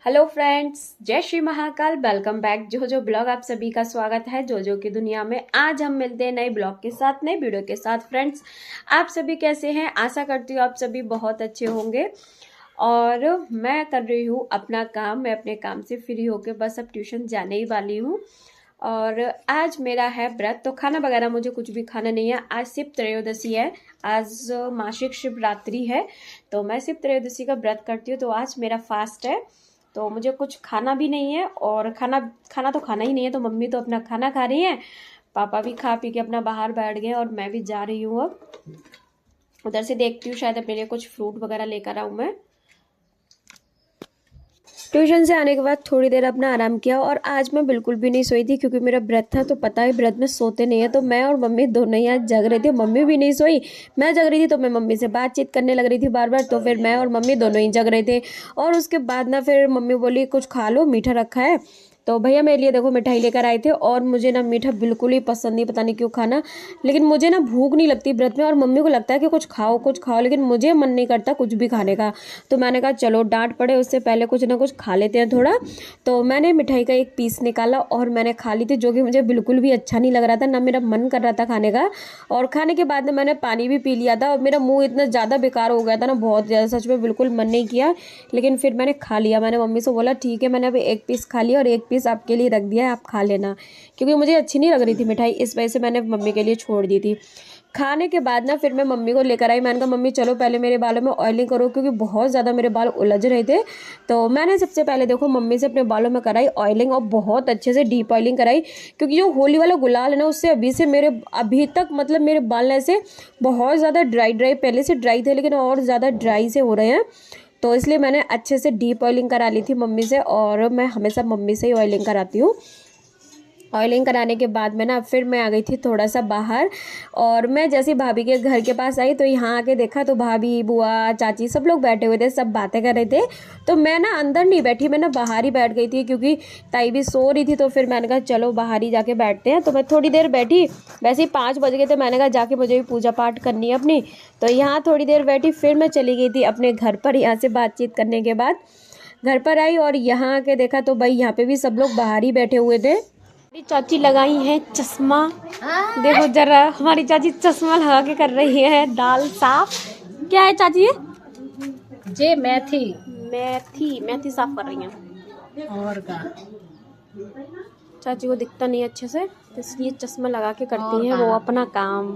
Hello friends, जय Shri Mahakal. Welcome back जो blog. आप सभी का स्वागत है जो की दुनिया में। आज हम मिलते हैं नए ब्लॉग के साथ, नए वीडियो के साथ। फ्रेंड्स, आप सभी कैसे हैं? आशा करती हूँ आप सभी बहुत अच्छे होंगे। और मैं कर रही हूँ अपना काम। मैं अपने काम से फ्री होकर बस अब ट्यूशन जाने ही वाली हूँ। और आज मेरा है व्रत, तो खाना वगैरह मुझे कुछ भी खाना नहीं है। आज शिव त्रयोदशी है, आज मासिक शिवरात्रि है, तो मैं शिव त्रयोदशी का व्रत करती हूँ। तो आज मेरा फास्ट है, तो मुझे कुछ खाना भी नहीं है। और खाना खाना तो खाना ही नहीं है। तो मम्मी तो अपना खाना खा रही है, पापा भी खा पी के अपना बाहर बैठ गए, और मैं भी जा रही हूँ। अब उधर से देखती हूँ, शायद अपने लिए कुछ फ्रूट वगैरह लेकर आऊँ मैं। ट्यूशन से आने के बाद थोड़ी देर अपना आराम किया, और आज मैं बिल्कुल भी नहीं सोई थी क्योंकि मेरा व्रत था। तो पता है व्रत में सोते नहीं है, तो मैं और मम्मी दोनों ही आज जग रहे थे। मम्मी भी नहीं सोई, मैं जग रही थी, तो मैं मम्मी से बातचीत करने लग रही थी बार बार। तो फिर मैं और मम्मी दोनों ही जग रहे थे। और उसके बाद ना फिर मम्मी बोली कुछ खा लो, मीठा रखा है। तो भैया मेरे लिए देखो मिठाई लेकर आए थे, और मुझे ना मीठा बिल्कुल ही पसंद नहीं, पता नहीं क्यों खाना। लेकिन मुझे ना भूख नहीं लगती व्रत में, और मम्मी को लगता है कि कुछ खाओ कुछ खाओ, लेकिन मुझे मन नहीं करता कुछ भी खाने का। तो मैंने कहा चलो डांट पड़े उससे पहले कुछ ना कुछ खा लेते हैं थोड़ा। तो मैंने मिठाई का एक पीस निकाला और मैंने खा ली थी, जो कि मुझे बिल्कुल भी अच्छा नहीं लग रहा था, ना मेरा मन कर रहा था खाने का। और खाने के बाद में मैंने पानी भी पी लिया था, और मेरा मुंह इतना ज़्यादा बेकार हो गया था ना, बहुत ज़्यादा, सच में बिल्कुल मन नहीं किया। लेकिन फिर मैंने खा लिया। मैंने मम्मी से बोला ठीक है, मैंने अभी एक पीस खा लिया और एक पीस आपके लिए रख दिया है, आप खा लेना। क्योंकि मुझे अच्छी नहीं लग रही थी मिठाई, इस वजह से मैंने मम्मी के लिए छोड़ दी थी। खाने के बाद ना फिर मैं मम्मी को लेकर आई। मैंने कहा मम्मी चलो पहले मेरे बालों में ऑयलिंग करो, क्योंकि बहुत ज़्यादा मेरे बाल उलझ रहे थे। तो मैंने सबसे पहले देखो मम्मी से अपने बालों में कराई ऑयलिंग, और बहुत अच्छे से डीप ऑयलिंग कराई। क्योंकि जो होली वाला गुलाल है ना, उससे अभी तक मतलब मेरे बाल ऐसे बहुत ज़्यादा ड्राई, पहले से ड्राई थे लेकिन और ज़्यादा ड्राई से हो रहे हैं। तो इसलिए मैंने अच्छे से डीप ऑयलिंग करा ली थी मम्मी से, और मैं हमेशा मम्मी से ही ऑयलिंग कराती हूँ। ऑयलिंग कराने के बाद में ना फिर मैं आ गई थी थोड़ा सा बाहर। और मैं जैसे भाभी के घर के पास आई, तो यहाँ आके देखा तो भाभी बुआ चाची सब लोग बैठे हुए थे, सब बातें कर रहे थे। तो मैं ना अंदर नहीं बैठी, मैं ना बाहर ही बैठ गई थी, क्योंकि ताई भी सो रही थी। तो फिर मैंने कहा चलो बाहर ही जाके बैठते हैं। तो मैं थोड़ी देर बैठी, वैसे ही 5 बज गए थे। मैंने कहा जाके मुझे भी पूजा पाठ करनी है अपनी। तो यहाँ थोड़ी देर बैठी, फिर मैं चली गई थी अपने घर पर। यहाँ से बातचीत करने के बाद घर पर आई, और यहाँ आके देखा तो भाई यहाँ पे भी सब लोग बाहर ही बैठे हुए थे। हमारी चाची लगाई है चश्मा, देखो जरा हमारी चाची चश्मा लगा के कर रही है दाल साफ। क्या है चाची ये? जे मेथी मेथी, मेथी साफ कर रही हैं। और का चाची को दिखता नहीं अच्छे से, तो इसलिए चश्मा लगा के करती और हैं वो अपना काम।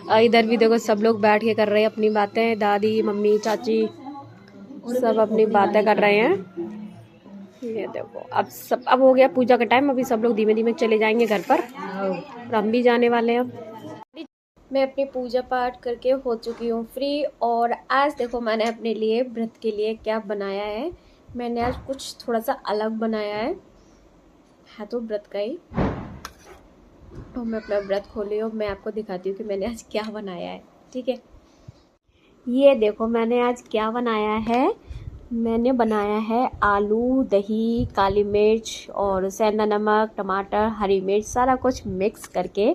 और इधर भी देखो सब लोग बैठ के कर रहे हैं अपनी बातें, दादी मम्मी चाची सब अपनी बातें कर रहे हैं। ये देखो अब हो गया पूजा का टाइम, अभी सब लोग धीमे धीमे चले जाएंगे घर पर, और हम भी जाने वाले हैं अब। मैं अपनी पूजा पाठ करके हो चुकी हूँ फ्री। और आज देखो मैंने अपने लिए व्रत के लिए क्या बनाया है। मैंने आज कुछ थोड़ा सा अलग बनाया है तो व्रत का ही। तो मैं अपना व्रत खोली हूँ, मैं आपको दिखाती हूँ कि मैंने आज क्या बनाया है। ठीक है, ये देखो मैंने आज क्या बनाया है। मैंने बनाया है आलू, दही, काली मिर्च और सेंधा नमक, टमाटर, हरी मिर्च, सारा कुछ मिक्स करके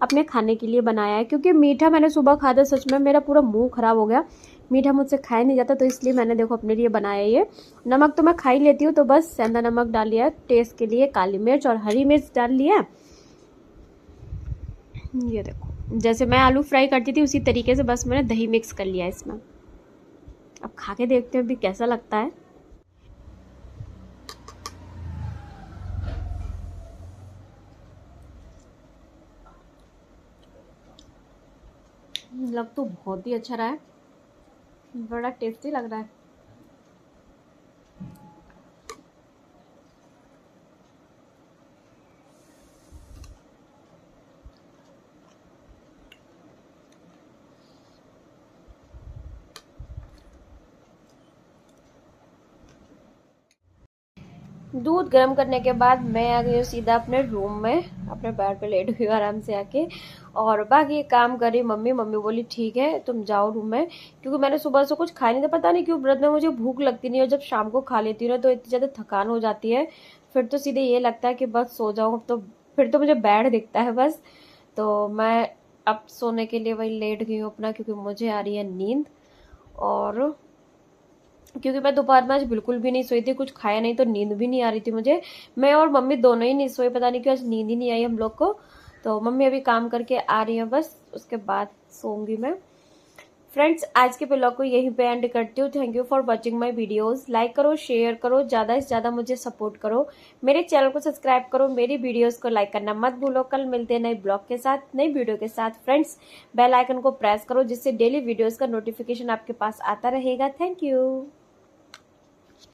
अपने खाने के लिए बनाया है। क्योंकि मीठा मैंने सुबह खाया था, सच में मेरा पूरा मुंह ख़राब हो गया। मीठा मुझसे खाया नहीं जाता, तो इसलिए मैंने देखो अपने लिए बनाया ये। नमक तो मैं खा ही लेती हूँ, तो बस सेंधा नमक डाल लिया टेस्ट के लिए, काली मिर्च और हरी मिर्च डाल लिया। ये देखो जैसे मैं आलू फ्राई करती थी उसी तरीके से बस मैंने दही मिक्स कर लिया इसमें। अब खा के देखते हैं अभी कैसा लगता है। लग तो बहुत ही अच्छा रहा है, बड़ा टेस्टी लग रहा है। दूध गर्म करने के बाद मैं आ गई हूँ सीधा अपने रूम में, अपने बेड पे लेट हुई आराम से आके, और बाकी काम करी मम्मी। मम्मी बोली ठीक है तुम जाओ रूम में, क्योंकि मैंने सुबह से कुछ खाया नहीं था। पता नहीं क्यों व्रत में मुझे भूख लगती नहीं, और जब शाम को खा लेती हूँ ना तो इतनी ज़्यादा थकान हो जाती है, फिर तो सीधे ये लगता है कि बस सो जाऊँ। तो फिर तो मुझे बेड दिखता है बस। तो मैं अब सोने के लिए वही लेट गई हूँ अपना, क्योंकि मुझे आ रही है नींद। और क्योंकि मैं दोपहर में आज बिल्कुल भी नहीं सोई थी, कुछ खाया नहीं तो नींद भी नहीं आ रही थी मुझे। मैं और मम्मी दोनों ही नहीं सोए, पता नहीं क्यों आज नींद ही नहीं आई हम लोग को। तो मम्मी अभी काम करके आ रही है बस, उसके बाद सोऊंगी मैं। फ्रेंड्स, आज के ब्लॉग को यहीं पे एंड करती हूँ। Thank you for watching my videos. Like करो, शेयर करो, ज़्यादा से ज़्यादा मुझे सपोर्ट करो। मेरे चैनल को सब्सक्राइब करो, मेरी वीडियोस को लाइक करना मत भूलो। कल मिलते हैं नए ब्लॉग के साथ, नई वीडियो के साथ। फ्रेंड्स, बेल आइकन को प्रेस करो जिससे डेली वीडियोस का नोटिफिकेशन आपके पास आता रहेगा। Thank you.